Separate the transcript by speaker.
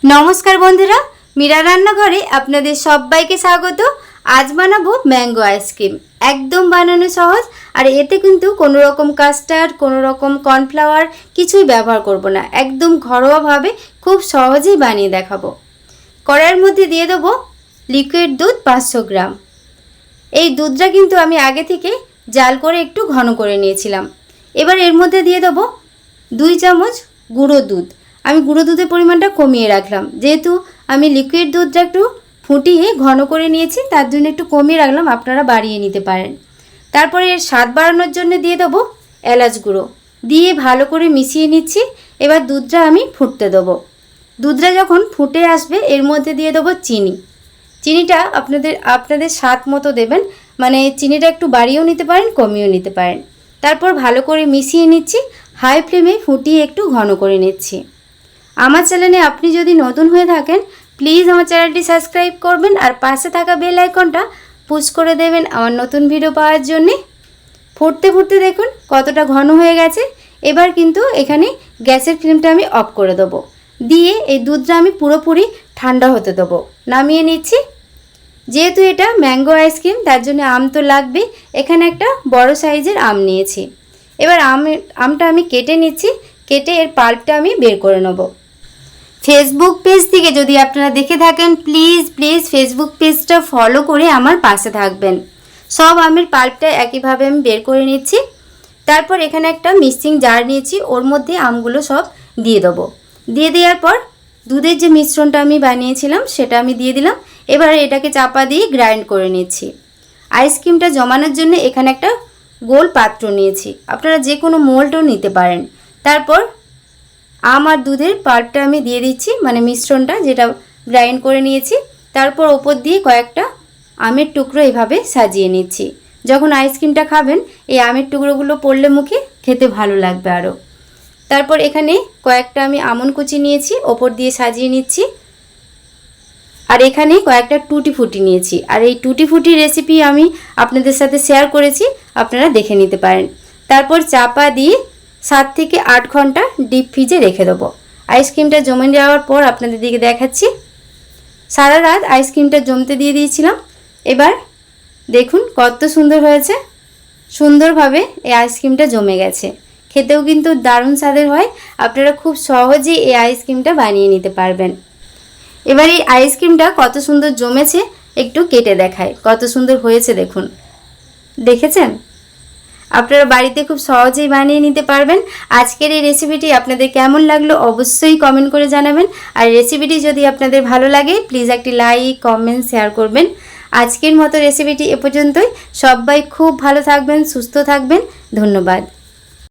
Speaker 1: नमस्कार बंधुरा मीरा रान्नाघरे आपनादेर सबाइके स्वागत। आज बानाबो मैंगो आइसक्रीम एकदम बानानो सहज और एते किन्तु कोनो रकम कास्टार्ड कोनो रकम कर्नफ्लावर किछुई व्यवहार करब ना, एकदम घरोया भावे खूब सहजेई बानिये देखाबो। कड़ाइयेर मध्य दिये देबो लिकुइड दूध 500 ग्राम। এই দুধটা কিন্তু আমি আগে থেকে জাল করে একটু ঘন করে নিয়েছিলাম। এবার এর মধ্যে দিয়ে দেব 2 চামচ গুঁড়ো দুধ। আমি গুঁড়ো দুধের পরিমাণটা কমিয়ে রাখলাম, যেহেতু আমি লিকুইড দুধটা একটু ফুটিয়ে ঘন করে নিয়েছি তার জন্য একটু কমিয়ে রাখলাম, আপনারা বাড়িয়ে নিতে পারেন। তারপরে এর স্বাদ বাড়ানোর জন্য দিয়ে দেব এলাচ গুঁড়ো, দিয়ে ভালো করে মিশিয়ে নিচ্ছি। এবার দুধটা আমি ফুটতে দেব। দুধটা যখন ফুটে আসবে এর মধ্যে দিয়ে দেব চিনি। চিনিটা আপনাদের স্বাদ মতো দেবেন, মানে চিনিটা একটু বাড়িয়েও নিতে পারেন কমিয়েও নিতে পারেন। তারপর ভালো করে মিশিয়ে নিচ্ছি, হাই ফ্লেমে ফুটিয়ে একটু ঘন করে নিচ্ছি। আমার চ্যানেলে আপনি যদি নতুন হয়ে থাকেন প্লিজ আমার চ্যানেলটি সাবস্ক্রাইব করবেন আর পাশে থাকা বেল আইকনটা পুশ করে দেবেন আমার নতুন ভিডিও পাওয়ার জন্য। ফুটতে ফুটতে দেখুন কতটা ঘন হয়ে গেছে। এবার কিন্তু এখানে গ্যাসের ফ্লেমটা আমি অফ করে দেব, দিয়ে এই দুধটা আমি পুরোপুরি ঠান্ডা হতে দেব। নামিয়ে নিচ্ছি। যেহেতু এটা ম্যাঙ্গো আইসক্রিম তার জন্য আম তো লাগবে, এখানে একটা বড় সাইজের আম নিয়েছি। এবার আমটা আমি কেটে নিচ্ছি, কেটে এর পাল্পটা আমি বের করে নেব। ফেসবুক পেজ থেকে যদি আপনারা দেখে থাকেন প্লিজ ফেসবুক পেজটা ফলো করে আমার পাশে থাকবেন। সব আমের পাল্পটা একইভাবে আমি বের করে নিচ্ছি। তারপর এখানে একটা মিক্সিং জার নিয়েছি, ওর মধ্যে আমগুলো সব দিয়ে দেবো। দিয়ে দেওয়ার পর দুধের যে মিশ্রণটা আমি বানিয়েছিলাম সেটা আমি দিয়ে দিলাম। এবার এটাকে চাপা দিয়ে গ্রাইন্ড করে নিচ্ছি। আইসক্রিমটা জমানোর জন্য এখানে একটা গোল পাত্র নিয়েছি, আপনারা যে কোনো মোল্ডও নিতে পারেন। তারপর আম আর দুধের পাল্পটা আমি দিয়ে দিচ্ছি, মানে মিশ্রণটা যেটা গ্রাইন্ড করে নিয়েছি। তারপর ওপর দিয়ে কয়েকটা আমের টুকরো এভাবে সাজিয়ে নিচ্ছি। যখন আইসক্রিমটা খাবেন এই আমের টুকরোগুলো পড়লে মুখে খেতে ভালো লাগবে আরও। তারপর এখানে কয়েকটা আমি আমন্ড কুচি নিয়েছি, ওপর দিয়ে সাজিয়ে নিচ্ছি। আর এখানে কয়েকটা টুটি ফুটি নিয়েছি, আর এই টুটি ফুটি রেসিপি আমি আপনাদের সাথে শেয়ার করেছি, আপনারা দেখে নিতে পারেন। তারপর চাপা দিয়ে 7 থেকে 8 ঘন্টা ডিপ ফ্রিজে রেখে দেবো। আইসক্রিমটা জমে যাওয়ার পর আপনাদের দিকে দেখাচ্ছি। সারা রাত আইসক্রিমটা জমতে দিয়ে দিয়েছিলাম। এবার দেখুন কত সুন্দর হয়েছে, সুন্দরভাবে এই আইসক্রিমটা জমে গেছে। খেতেও কিন্তু দারুণ স্বাদের হয়, আপনারা খুব সহজেই এই আইসক্রিমটা বানিয়ে নিতে পারবেন। এবার এই আইসক্রিমটা কত সুন্দর জমেছে একটু কেটে দেখায়, কত সুন্দর হয়েছে দেখুন, দেখেছেন? আপনারা বাড়িতে খুব সহজেই বানিয়ে নিতে পারবেন। আজকের এই রেসিপিটি আপনাদের কেমন লাগলো অবশ্যই কমেন্ট করে জানাবেন। আর রেসিপিটি যদি আপনাদের ভালো লাগে প্লিজ একটি লাইক কমেন্ট শেয়ার করবেন। আজকের মতো রেসিপিটি এ পর্যন্তই। সবাই খুব ভালো থাকবেন, সুস্থ থাকবেন। ধন্যবাদ।